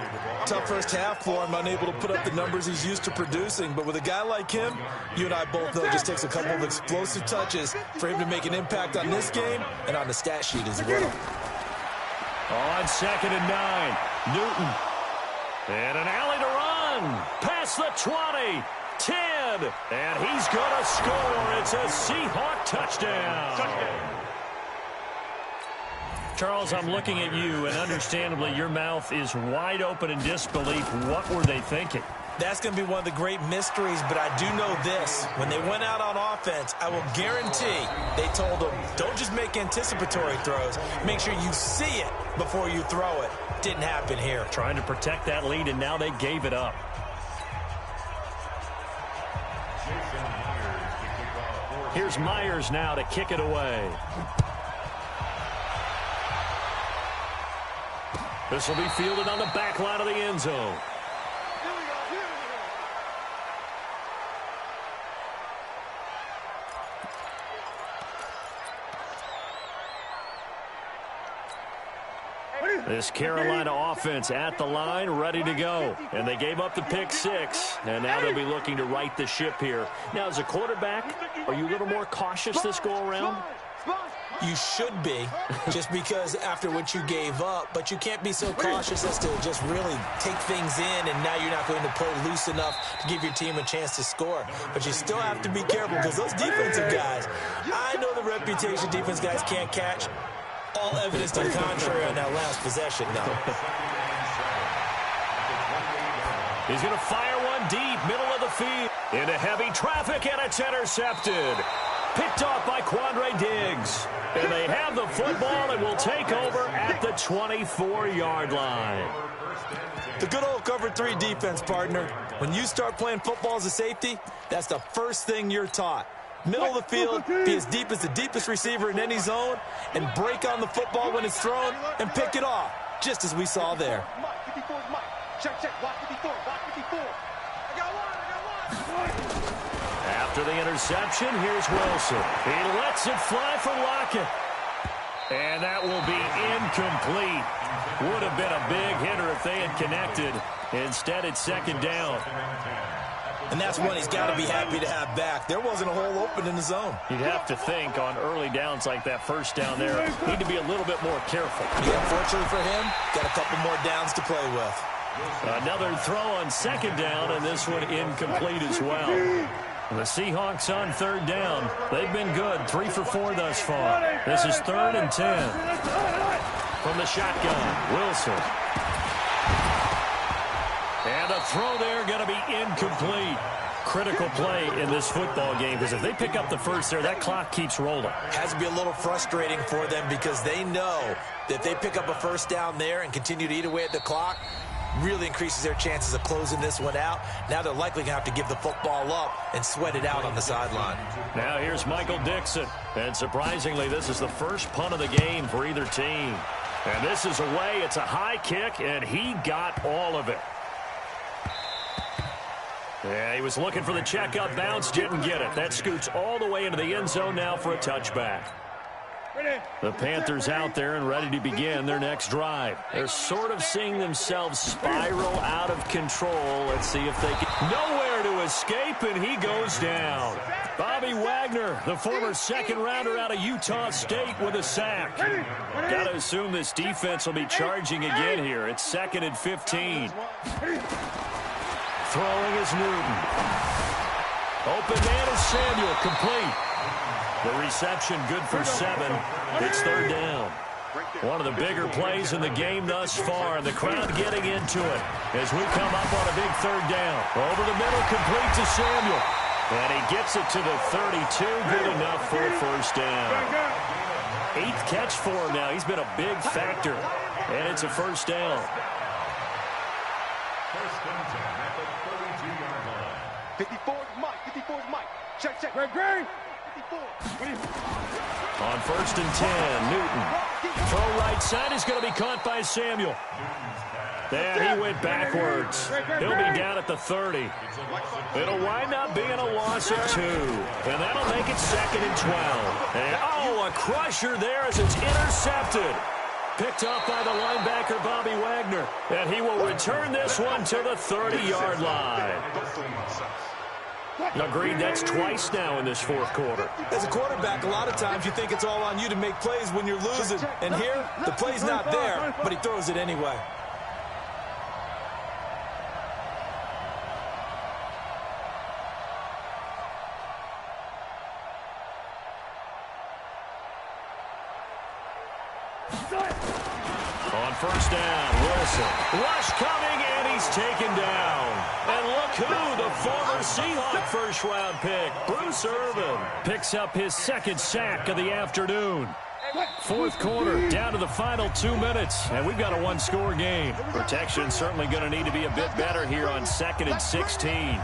Tough first half for him, unable to put up the numbers he's used to producing. But with a guy like him, you and I both know it just takes a couple of explosive touches for him to make an impact on this game and on the stat sheet as well. On 2nd and 9, Newton. And an alley to run. Past the 20. 10, and he's going to score. It's a Seahawk touchdown. Charles, I'm looking at you, and understandably, your mouth is wide open in disbelief. What were they thinking? That's going to be one of the great mysteries, but I do know this. When they went out on offense, I will guarantee they told them, don't just make anticipatory throws. Make sure you see it before you throw it. Didn't happen here. Trying to protect that lead, and now they gave it up. Here's Myers now to kick it away. This will be fielded on the back line of the end zone. This Carolina offense at the line, ready to go. And they gave up the pick 6, and now they'll be looking to right the ship here. Now, as a quarterback, are you a little more cautious this go-around? You should be, just because after what you gave up, but you can't be so cautious as to just really take things in, and now you're not going to play loose enough to give your team a chance to score. But you still have to be careful, because those defensive guys, I know the reputation defense guys can't catch. All evidence to the contrary on that last possession, though. He's going to fire one deep, middle of the field. Into heavy traffic, and it's intercepted. Picked off by Quandre Diggs. And they have the football and will take over at the 24-yard line. The good old cover 3 defense, partner. When you start playing football as a safety, that's the first thing you're taught. Middle of the field, be as deep as the deepest receiver in any zone, and break on the football when it's thrown and pick it off, just as we saw there. After the interception, here's Wilson. He lets it fly for Lockett. And that will be incomplete. Would have been a big hitter if they had connected. Instead, it's second down. And that's one he's got to be happy to have back. There wasn't a hole open in the zone. You'd have to think on early downs like that first down there, need to be a little bit more careful. Yeah, fortunately for him, got a couple more downs to play with. Another throw on second down, and this one incomplete as well. The Seahawks on third down. They've been good, 3 for 4 thus far. This is 3rd and 10. From the shotgun, Wilson. And a throw there going to be incomplete. Critical play in this football game, because if they pick up the first there, that clock keeps rolling. Has to be a little frustrating for them, because they know that if they pick up a first down there and continue to eat away at the clock, really increases their chances of closing this one out. Now they're likely going to have to give the football up and sweat it out on the sideline. Now here's Michael Dixon. And surprisingly, this is the first punt of the game for either team. And this is away. It's a high kick, and he got all of it. Yeah, he was looking for the checkup bounce, didn't get it. That scoots all the way into the end zone now for a touchback. The Panthers out there and ready to begin their next drive. They're sort of seeing themselves spiral out of control. Let's see if they can. Nowhere to escape, and he goes down. Bobby Wagner, the former second-rounder out of Utah State, with a sack. Got to assume this defense will be charging again here. It's 2nd and 15. Throwing is Newton. Open man is Samuel, complete. The reception good for 7. It's 3rd down. One of the bigger plays in the game thus far, and the crowd getting into it as we come up on a big 3rd down. Over the middle, complete to Samuel. And he gets it to the 32, good enough for a first down. 8th catch for him now. He's been a big factor, and it's a first down. First and 10 at the 32-yard line. 54 is Mike. 54 is Mike. Check, check. Greg. 54. On 1st and 10, Newton. Throw right side is going to be caught by Samuel. And he went backwards. He'll be down at the 30. It'll wind up being a loss of 2. And that'll make it 2nd and 12. And, oh, a crusher there as it's intercepted. Picked up by the linebacker, Bobby Wagner. And he will return this one to the 30-yard line. Agreed, that's twice now in this 4th quarter. As a quarterback, a lot of times you think it's all on you to make plays when you're losing. And here, the play's not there, but he throws it anyway. On 1st down, Wilson. Rush coming, and he's taken down. And look who, the former Seahawk first-round pick, Bruce Irvin, picks up his 2nd sack of the afternoon. 4th quarter, down to the final 2 minutes, and we've got a 1-score game. Protection certainly going to need to be a bit better here on 2nd and 16.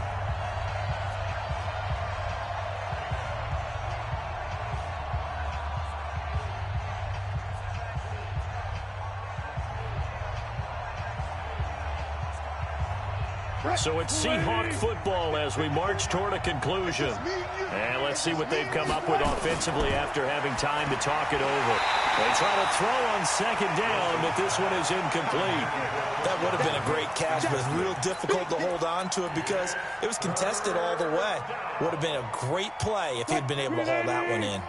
So it's Seahawk football as we march toward a conclusion. And let's see what they've come up with offensively after having time to talk it over. They try to throw on second down, but this one is incomplete. That would have been a great catch, but it's real difficult to hold on to it because it was contested all the way. Would have been a great play if he'd been able to haul that one in.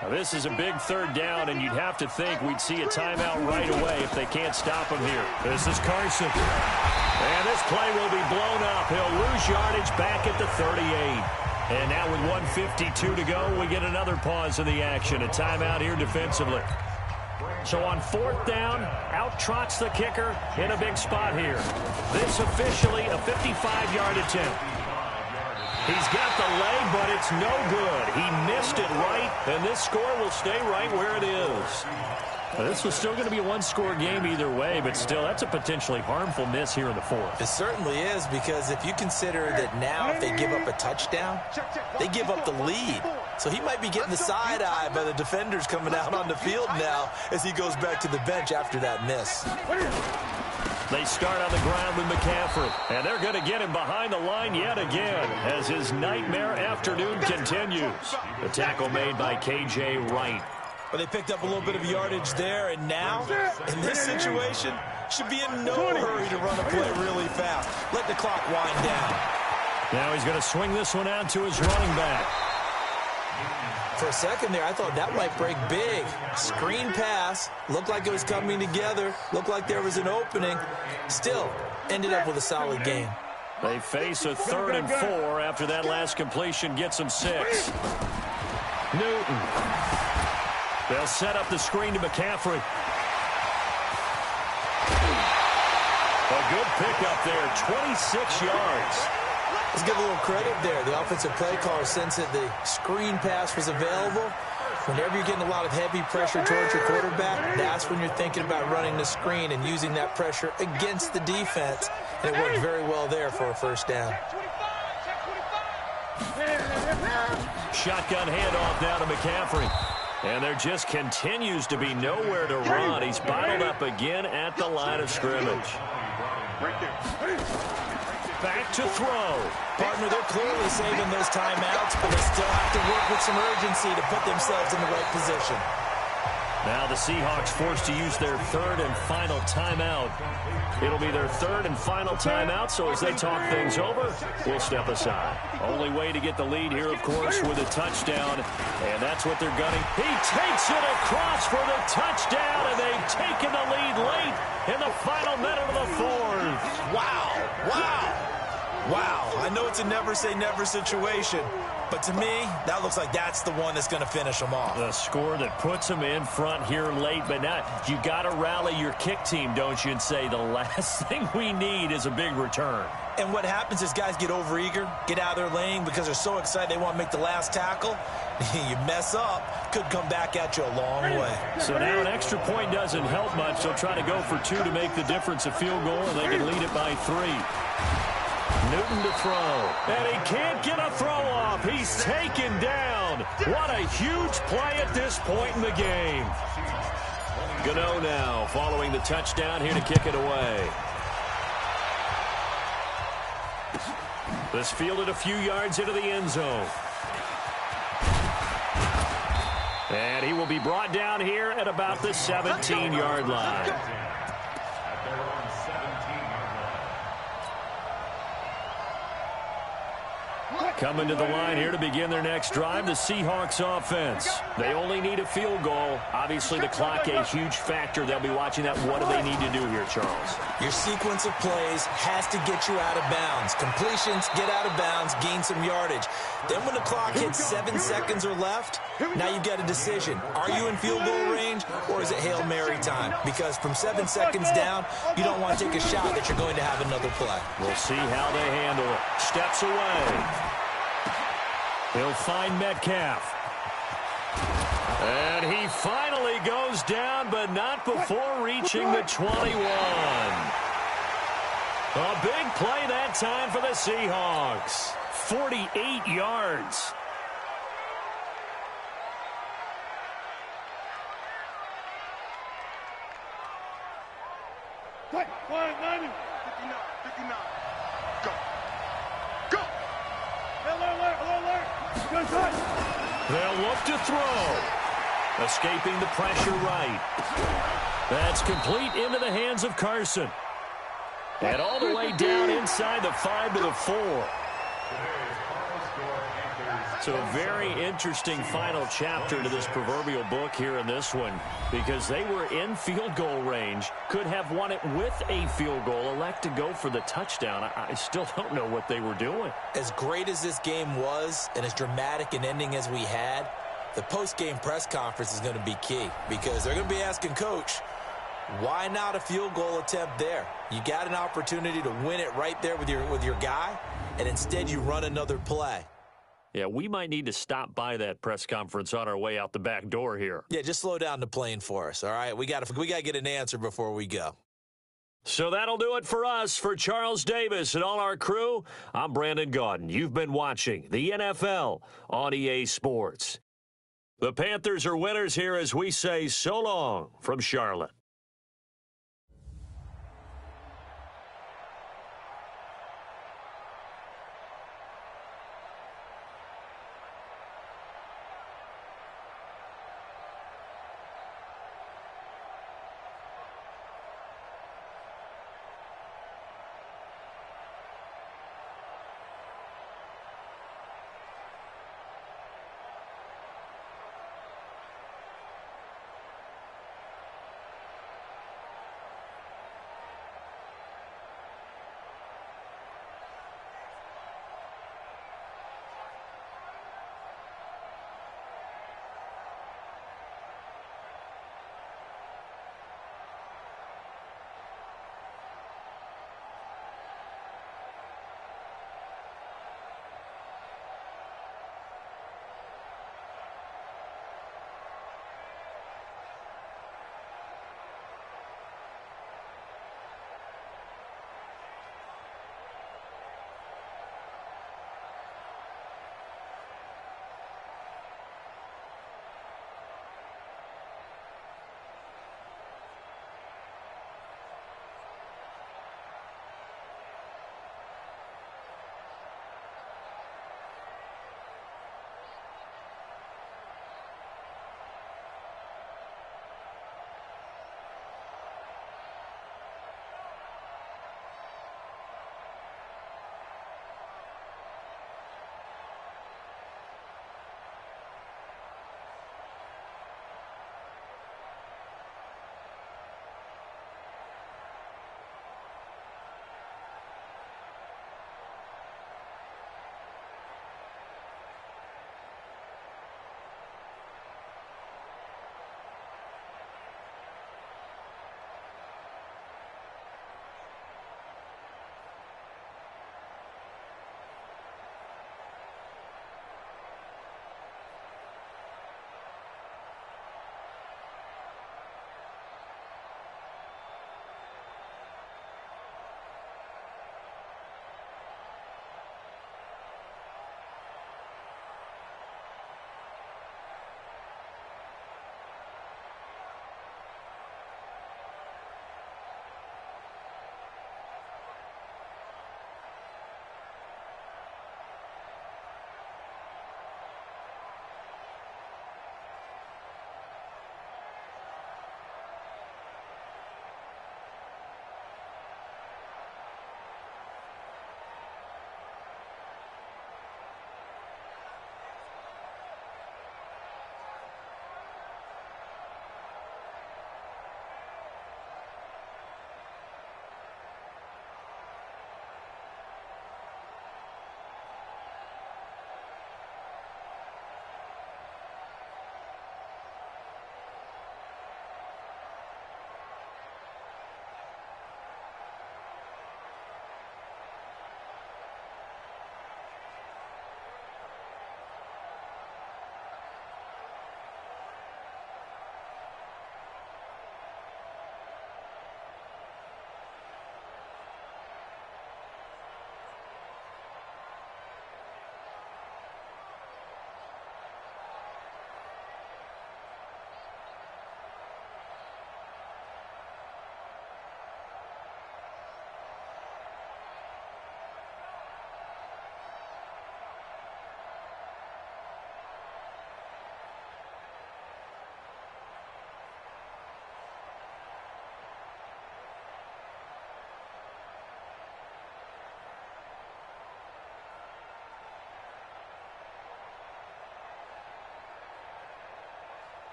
Now, this is a big third down, and you'd have to think we'd see a timeout right away if they can't stop him here. This is Carson. And this play will be blown up. He'll lose yardage back at the 38. And now with 1:52 to go, we get another pause in the action. A timeout here defensively. So on fourth down, out trots the kicker in a big spot here. This officially a 55-yard attempt. He's got the leg, but it's no good. He missed it right, and this score will stay right where it is. Well, this was still going to be a one-score game either way, but still, that's a potentially harmful miss here in the fourth. It certainly is, because if you consider that now if they give up a touchdown, they give up the lead. So he might be getting the side-eye by the defenders coming out on the field now as he goes back to the bench after that miss. They start on the ground with McCaffrey, and they're going to get him behind the line yet again as his nightmare afternoon continues. The tackle made by K.J. Wright. Well, they picked up a little bit of yardage there, and now, in this situation, should be in no hurry to run a play really fast. Let the clock wind down. Now he's going to swing this one out to his running back. For a second there, I thought that might break big. Screen pass. Looked like it was coming together. Looked like there was an opening. Still, ended up with a solid game. They face a 3rd and 4 after that last completion gets them 6. Newton. They'll set up the screen to McCaffrey. A good pickup there, 26 yards. Let's give a little credit there. The offensive play caller sensed that the screen pass was available. Whenever you're getting a lot of heavy pressure towards your quarterback, that's when you're thinking about running the screen and using that pressure against the defense. And it worked very well there for a first down. Shotgun handoff now to McCaffrey. And there just continues to be nowhere to run. He's bottled up again at the line of scrimmage. Back to throw. Partner, they're clearly saving those timeouts, but they still have to work with some urgency to put themselves in the right position. Now the Seahawks forced to use their 3rd and final timeout. It'll be their 3rd and final timeout, so as they talk things over, we'll step aside. Only way to get the lead here, of course, with a touchdown, and that's what they're gunning. He takes it across for the touchdown, and they've taken the lead late in the final minute of the 4th. Wow, wow, wow. I know it's a never-say-never situation, but to me, that looks like that's the one that's going to finish them off. The score that puts them in front here late, but now you got to rally your kick team, don't you, and say the last thing we need is a big return. And what happens is guys get overeager, get out of their lane because they're so excited they want to make the last tackle. You mess up, could come back at you a long way. So now an extra point doesn't help much. They'll try to go for 2 to make the difference a field goal, and they can lead it by 3. Newton to throw, and he can't get a throw off. He's taken down. What a huge play at this point in the game. Gano now following the touchdown here to kick it away. This fielded a few yards into the end zone. And he will be brought down here at about the 17-yard line. Coming to the line here to begin their next drive, the Seahawks offense. They only need a field goal. Obviously, the clock a huge factor. They'll be watching that. What do they need to do here, Charles? Your sequence of plays has to get you out of bounds. Completions, get out of bounds, gain some yardage. Then when the clock hits 7 seconds or left, now you've got a decision. Are you in field goal range, or is it Hail Mary time? Because from 7 seconds down, you don't want to take a shot that you're going to have another play. We'll see how they handle it. Steps away. He'll find Metcalf. And he finally goes down, but not before reaching the 21. A big play that time for the Seahawks. 48 yards. Go. They'll look to throw. Escaping the pressure right. That's complete into the hands of Carson. And all the way down inside the 5 to the 4. So a very interesting final chapter to this proverbial book here in this one, because they were in field goal range, could have won it with a field goal, elect to go for the touchdown. I still don't know what they were doing. As great as this game was and as dramatic an ending as we had, the post-game press conference is going to be key, because they're going to be asking Coach, why not a field goal attempt there? You got an opportunity to win it right there with your guy, and instead you run another play. Yeah, we might need to stop by that press conference on our way out the back door here. Yeah, just slow down the plane for us, all right? We got to get an answer before we go. So that'll do it for us. For Charles Davis and all our crew, I'm Brandon Gaudin. You've been watching the NFL on EA Sports. The Panthers are winners here as we say so long from Charlotte.